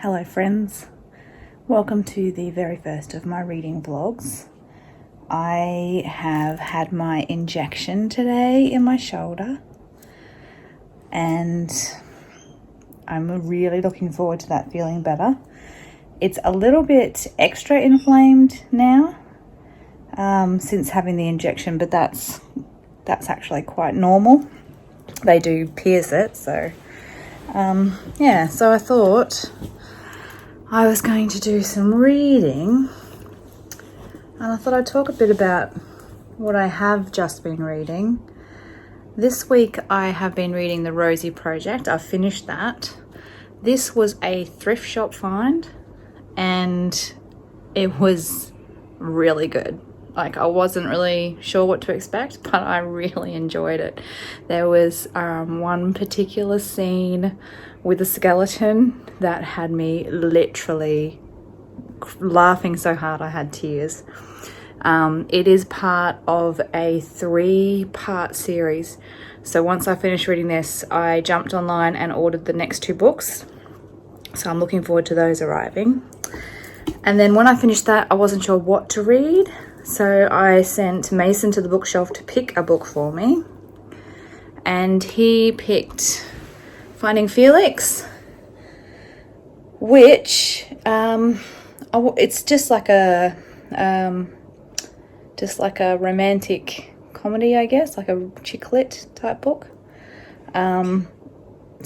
Hello friends, welcome to the very first of my reading vlogs. I have had my injection today in my shoulder and I'm really looking forward to that feeling better. It's a little bit extra inflamed now since having the injection, but that's actually quite normal. They do pierce it, so so I thought I was going to do some reading, and I thought I'd talk a bit about what I have just been reading. This week I have been reading The Rosie Project. I've finished that. This was a thrift shop find and it was really good. Like, I wasn't really sure what to expect, but I really enjoyed it. There was one particular scene with a skeleton that had me literally laughing so hard I had tears. It is part of a 3-part series. So once I finished reading this, I jumped online and ordered the next 2 books. So I'm looking forward to those arriving. And then when I finished that, I wasn't sure what to read. So I sent Mason to the bookshelf to pick a book for me. And he picked Finding Felix, which it's just like a romantic comedy, I guess, like a chick lit type book. So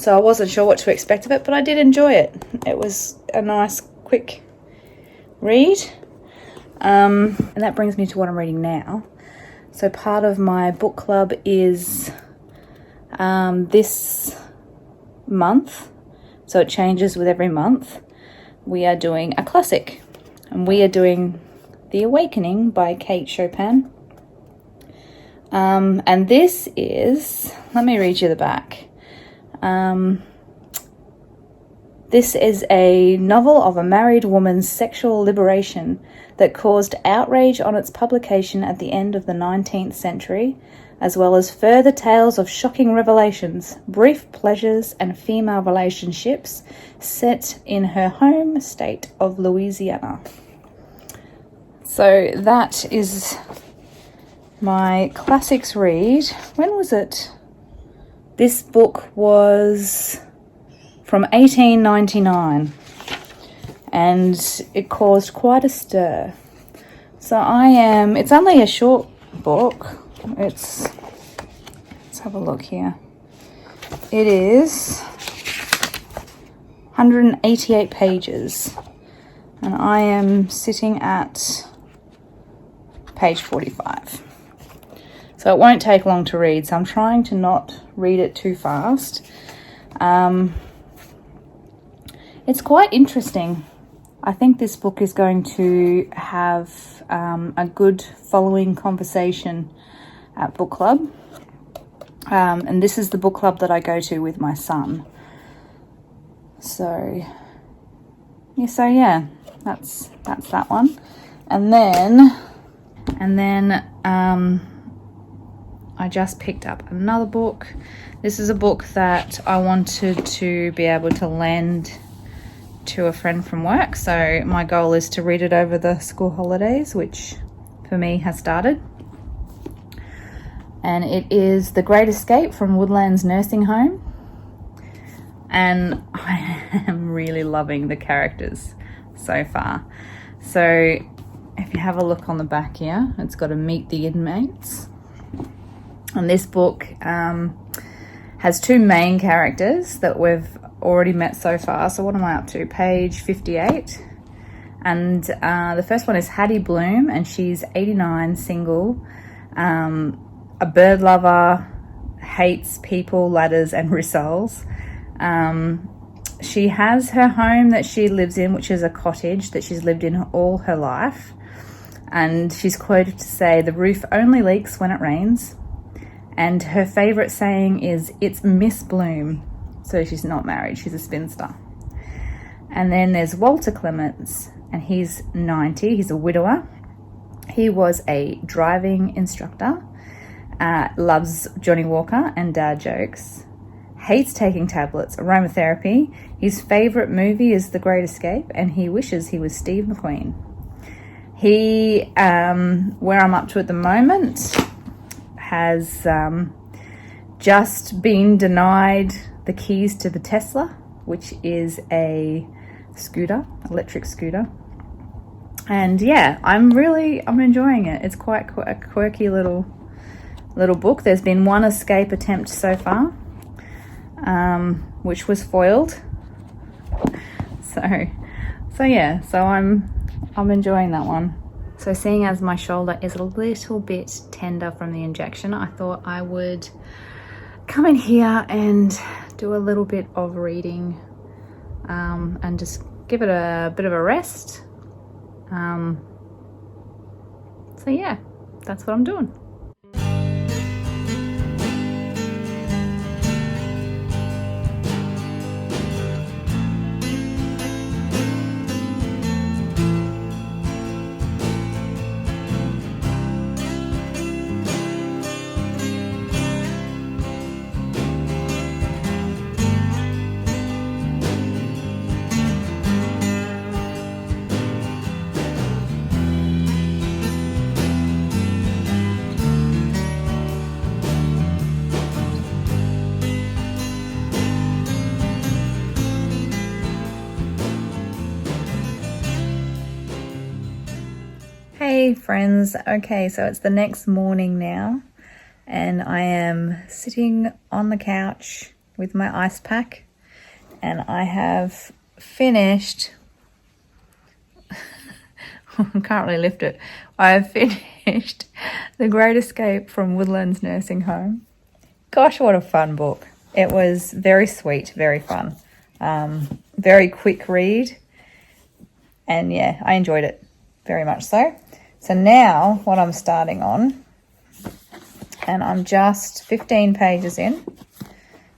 I wasn't sure what to expect of it, but I did enjoy it. It was a nice, quick read. And that brings me to what I'm reading now. So part of my book club is this month, so it changes with every month. We are doing a classic, and we are doing The Awakening by Kate Chopin. And this is, let me read you the back. This is a novel of a married woman's sexual liberation that caused outrage on its publication at the end of the 19th century, as well as further tales of shocking revelations, brief pleasures, and female relationships set in her home state of Louisiana. So that is my classics read. When was it? This book was from 1899, and it caused quite a stir. So it's only a short book. Let's have a look here. It is 188 pages, and I am sitting at page 45. So it won't take long to read, so I'm trying to not read it too fast. It's quite interesting. I think this book is going to have a good following conversation at book club. And this is the book club that I go to with my son. So yeah, that's that one. And then I just picked up another book. This is a book that I wanted to be able to lend to a friend from work. So my goal is to read it over the school holidays, which for me has started. And it is The Great Escape from Woodlands Nursing Home. And I am really loving the characters so far. So if you have a look on the back here, it's got a Meet the Inmates. And this book has 2 main characters that we've already met so far. So what am I up to? Page 58. And the first one is Hattie Bloom, and she's 89, single, a bird lover, hates people, ladders, and rissoles. She has her home that she lives in, which is a cottage that she's lived in all her life. And she's quoted to say, "The roof only leaks when it rains." And her favourite saying is, "It's Miss Bloom." So she's not married, she's a spinster. And then there's Walter Clements, and he's 90, he's a widower. He was a driving instructor, loves Johnny Walker and dad jokes, hates taking tablets, aromatherapy. His favourite movie is The Great Escape, and he wishes he was Steve McQueen. He, where I'm up to at the moment, has just been denied the keys to the Tesla, which is a scooter, electric scooter. And yeah, I'm enjoying it. It's quite a quirky little book. There's been one escape attempt so far, which was foiled. So I'm enjoying that one. So seeing as my shoulder is a little bit tender from the injection, I thought I would come in here and do a little bit of reading, and just give it a bit of a rest. So yeah, that's what I'm doing. Hey friends, okay, so it's the next morning now, and I am sitting on the couch with my ice pack, and I have finished, I can't really lift it, I have finished The Great Escape from Woodlands Nursing Home. Gosh, what a fun book. It was very sweet, very fun, very quick read, and yeah, I enjoyed it very much so. So now what I'm starting on, and I'm just 15 pages in,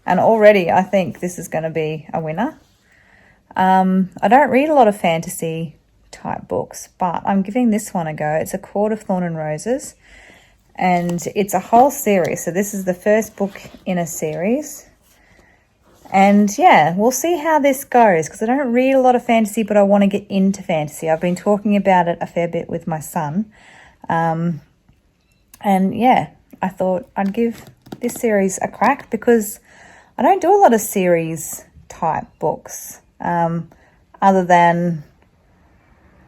and already I think this is going to be a winner. I don't read a lot of fantasy type books, but I'm giving this one a go. It's A Court of Thorn and Roses, and it's a whole series. So this is the first book in a series. And yeah, we'll see how this goes, because I don't read a lot of fantasy, but I want to get into fantasy. I've been talking about it a fair bit with my son. And yeah, I thought I'd give this series a crack, because I don't do a lot of series type books, other than,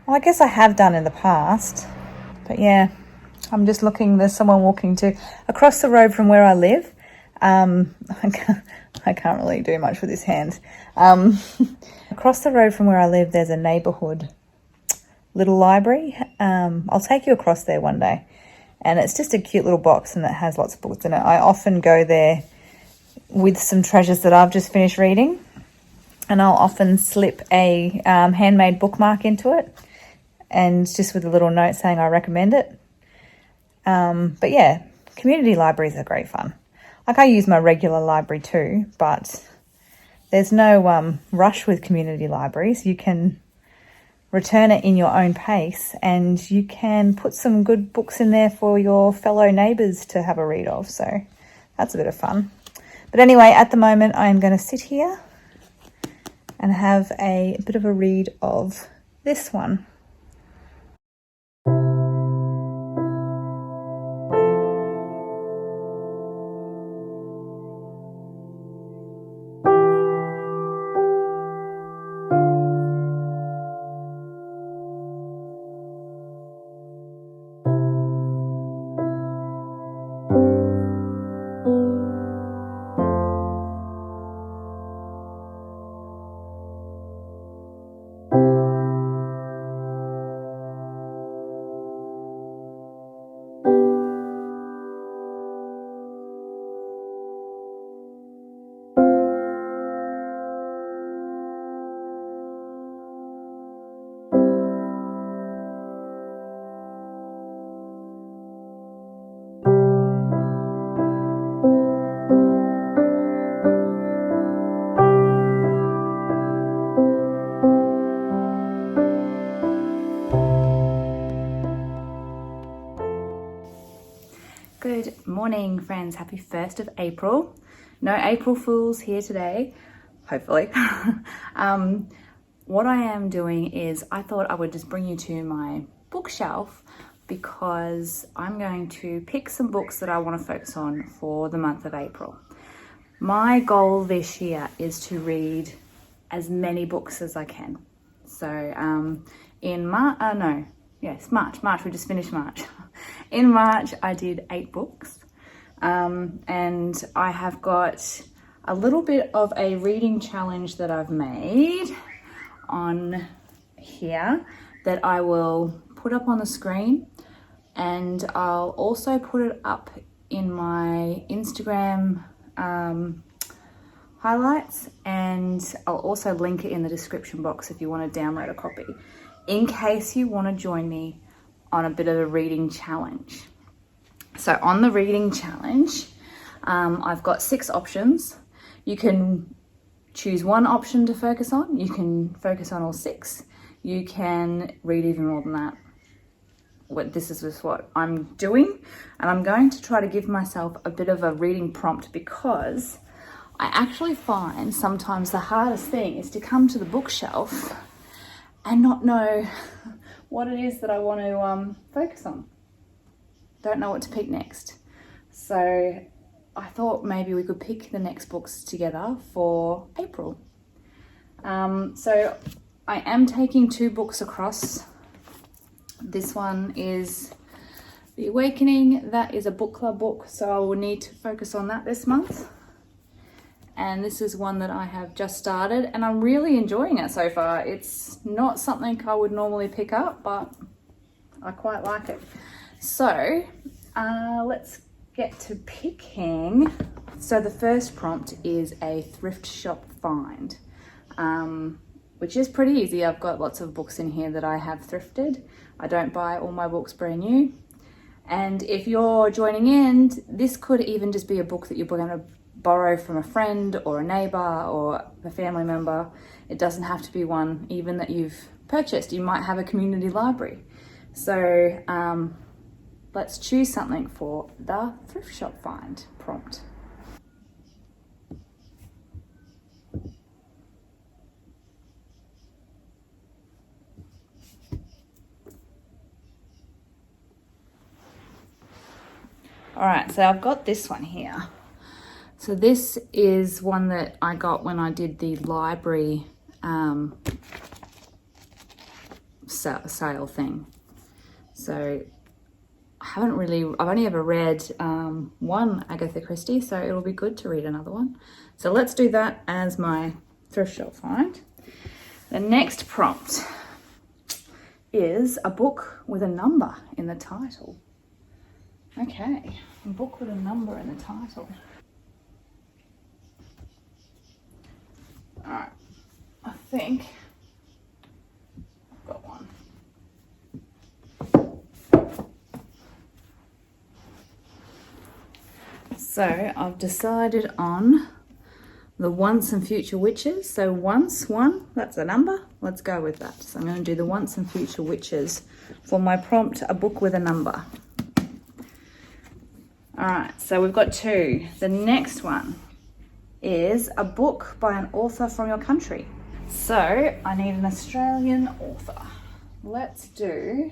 well, I guess I have done in the past. But yeah, I'm just looking, there's someone walking across the road from where I live. I can't really do much with this hand. Across the road from where I live, there's a neighbourhood little library. I'll take you across there one day. And it's just a cute little box, and it has lots of books in it. I often go there with some treasures that I've just finished reading, and I'll often slip a handmade bookmark into it, and just with a little note saying I recommend it. But yeah, community libraries are great fun. Like, I use my regular library too, but there's no rush with community libraries. You can return it in your own pace, and you can put some good books in there for your fellow neighbours to have a read of. So that's a bit of fun. But anyway, at the moment, I'm going to sit here and have a bit of a read of this one. Good morning, friends. Happy 1st of April. No April Fools here today, hopefully. What I am doing is I thought I would just bring you to my bookshelf because I'm going to pick some books that I want to focus on for the month of April. My goal this year is to read as many books as I can. So in March, we just finished March. In March, I did 8 books. And I have got a little bit of a reading challenge that I've made on here that I will put up on the screen, and I'll also put it up in my Instagram highlights, and I'll also link it in the description box if you want to download a copy in case you want to join me on a bit of a reading challenge. So on the reading challenge, I've got 6 options. You can choose one option to focus on. You can focus on all 6. You can read even more than that. This is just what I'm doing. And I'm going to try to give myself a bit of a reading prompt because I actually find sometimes the hardest thing is to come to the bookshelf and not know what it is that I want to focus on. Don't know what to pick next. So I thought maybe we could pick the next books together for April. So I am taking 2 books across. This one is The Awakening. That is a book club book, so I will need to focus on that this month. And this is one that I have just started and I'm really enjoying it so far. It's not something I would normally pick up, but I quite like it. So let's get to picking. So the first prompt is a thrift shop find, which is pretty easy. I've got lots of books in here that I have thrifted. I don't buy all my books brand new. And if you're joining in, this could even just be a book that you're going to borrow from a friend or a neighbor or a family member. It doesn't have to be one even that you've purchased. You might have a community library. So let's choose something for the thrift shop find prompt. All right, so I've got this one here. So this is one that I got when I did the library sale thing. So I've only ever read one Agatha Christie, so it'll be good to read another one. So let's do that as my thrift shop find. The next prompt is a book with a number in the title. Okay, a book with a number in the title. All right, I think I've got one. So I've decided on the Once and Future Witches. So once, 1, that's a number. Let's go with that. So I'm going to do the Once and Future Witches for my prompt, a book with a number. All right, so we've got 2. The next one is a book by an author from your country. So I need an Australian author. Let's do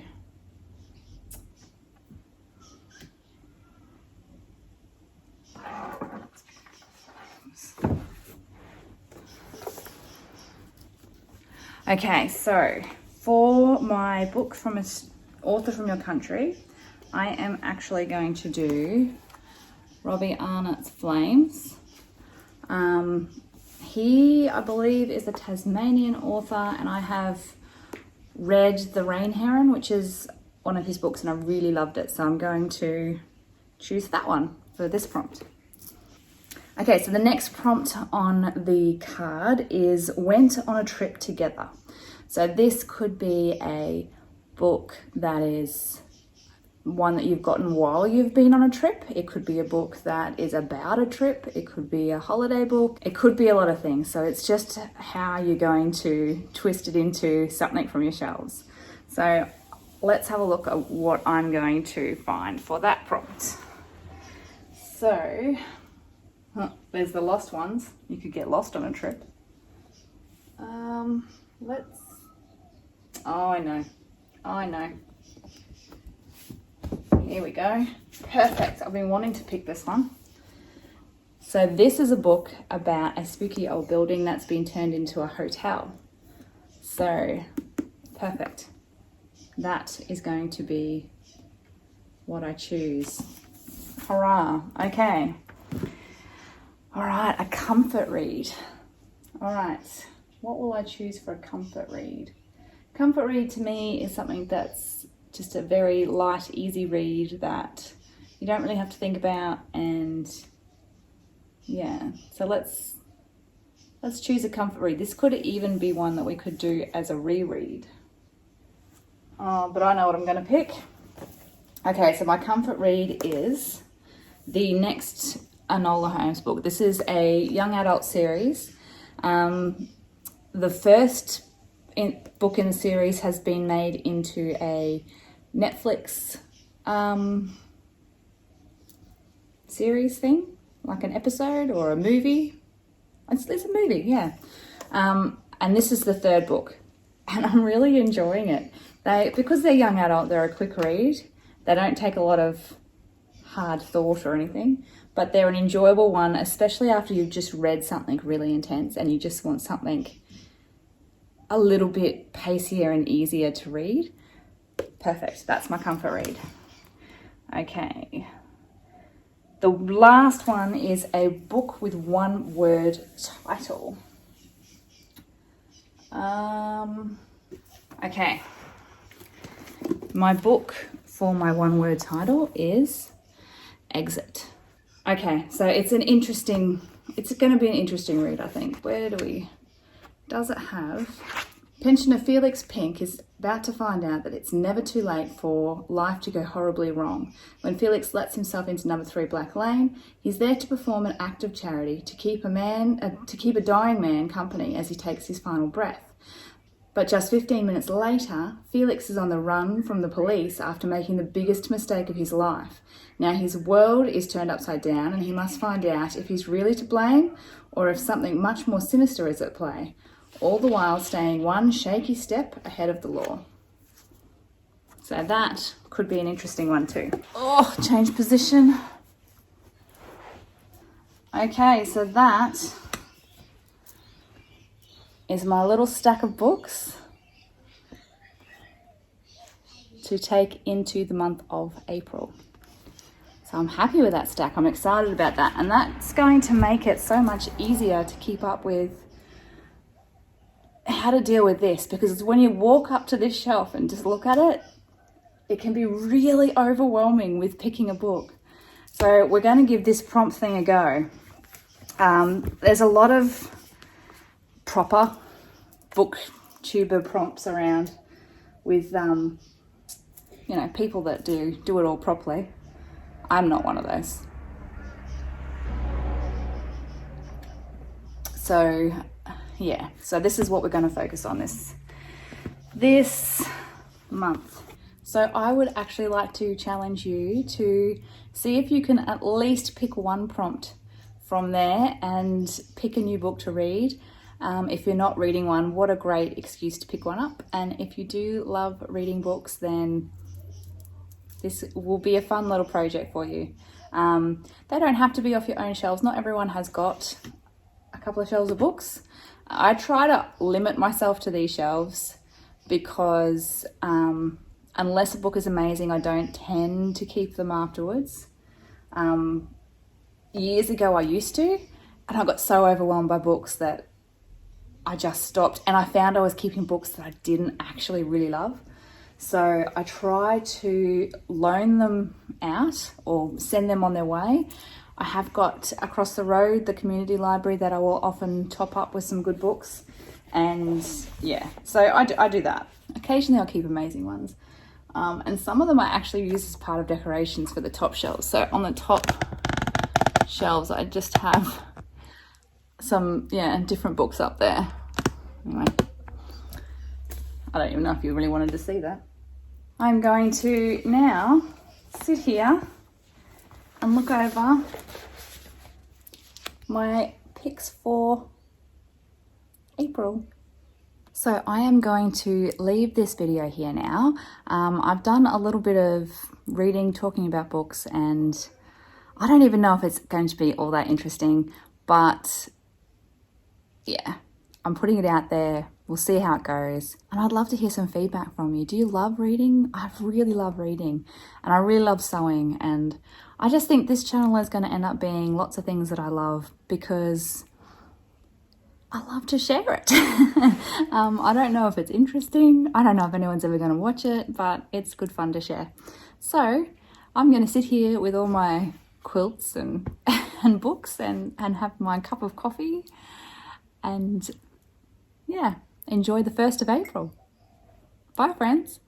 okay, so for my book from an author from your country, I am actually going to do Robbie Arnott's Flames. He, I believe, is a Tasmanian author, and I have read The Rain Heron, which is one of his books, and I really loved it. So I'm going to choose that one for this prompt. Okay, so the next prompt on the card is Went on a Trip Together. So this could be a book that is one that you've gotten while you've been on a trip. It could be a book that is about a trip. It could be a holiday book. It could be a lot of things. So it's just how you're going to twist it into something from your shelves. So let's have a look at what I'm going to find for that prompt. So There's the lost ones. You could get lost on a trip. Let's... Oh, I know. Here we go. Perfect. I've been wanting to pick this one. So this is a book about a spooky old building that's been turned into a hotel. So, perfect. That is going to be what I choose. Hurrah. Okay. All right, a comfort read. All right, what will I choose for a comfort read? Comfort read to me is something that's just a very light, easy read that you don't really have to think about, and yeah, so let's choose a comfort read. This could even be one that we could do as a reread. Oh, but I know what I'm going to pick. Okay, so my comfort read is the next Enola Holmes book. This is a young adult series. The first book in the series has been made into a Netflix series thing, like an episode or a movie. It's a movie, yeah. And this is the third book, and I'm really enjoying it. Because they're young adult, they're a quick read. They don't take a lot of hard thought or anything, but they're an enjoyable one, especially after you've just read something really intense and you just want something a little bit pacier and easier to read. Perfect. That's my comfort read. Okay. The last one is a book with one word title. Okay. My book for my one word title is Exit. Okay, so it's going to be an interesting read, I think. Does it have? Pensioner Felix Pink is about to find out that it's never too late for life to go horribly wrong. When Felix lets himself into number 3 Black Lane, he's there to perform an act of charity to keep a dying man company as he takes his final breath. But just 15 minutes later, Felix is on the run from the police after making the biggest mistake of his life. Now his world is turned upside down and he must find out if he's really to blame or if something much more sinister is at play, all the while staying one shaky step ahead of the law. So that could be an interesting one too. Oh, change position. Okay, so that is my little stack of books to take into the month of April. So I'm happy with that stack. I'm excited about that. And that's going to make it so much easier to keep up with how to deal with this, because when you walk up to this shelf and just look at it, it can be really overwhelming with picking a book. So we're going to give this prompt thing a go. There's a lot of proper booktuber prompts around with people that do it all properly. I'm not one of those. So yeah, so this is what we're going to focus on this month. So I would actually like to challenge you to see if you can at least pick one prompt from there and pick a new book to read. If you're not reading one, what a great excuse to pick one up. And if you do love reading books, then this will be a fun little project for you. They don't have to be off your own shelves. Not everyone has got a couple of shelves of books. I try to limit myself to these shelves because unless a book is amazing, I don't tend to keep them afterwards. Years ago I used to, and I got so overwhelmed by books that I just stopped, and I found I was keeping books that I didn't actually really love. So I try to loan them out or send them on their way. I have got across the road the community library that I will often top up with some good books. And yeah, so I do that. Occasionally I'll keep amazing ones. And some of them I actually use as part of decorations for the top shelves. So on the top shelves, I just have some, different books up there. Anyway, I don't even know if you really wanted to see that. I'm going to now sit here and look over my picks for April. So I am going to leave this video here now. I've done a little bit of reading, talking about books, and I don't even know if it's going to be all that interesting, but yeah, I'm putting it out there. We'll see how it goes. And I'd love to hear some feedback from you. Do you love reading? I really love reading, and I really love sewing, and I just think this channel is going to end up being lots of things that I love because I love to share it. I don't know if it's interesting. I don't know if anyone's ever going to watch it, but it's good fun to share. So I'm going to sit here with all my quilts and, and books and have my cup of coffee and yeah, enjoy the 1st of April. Bye, friends.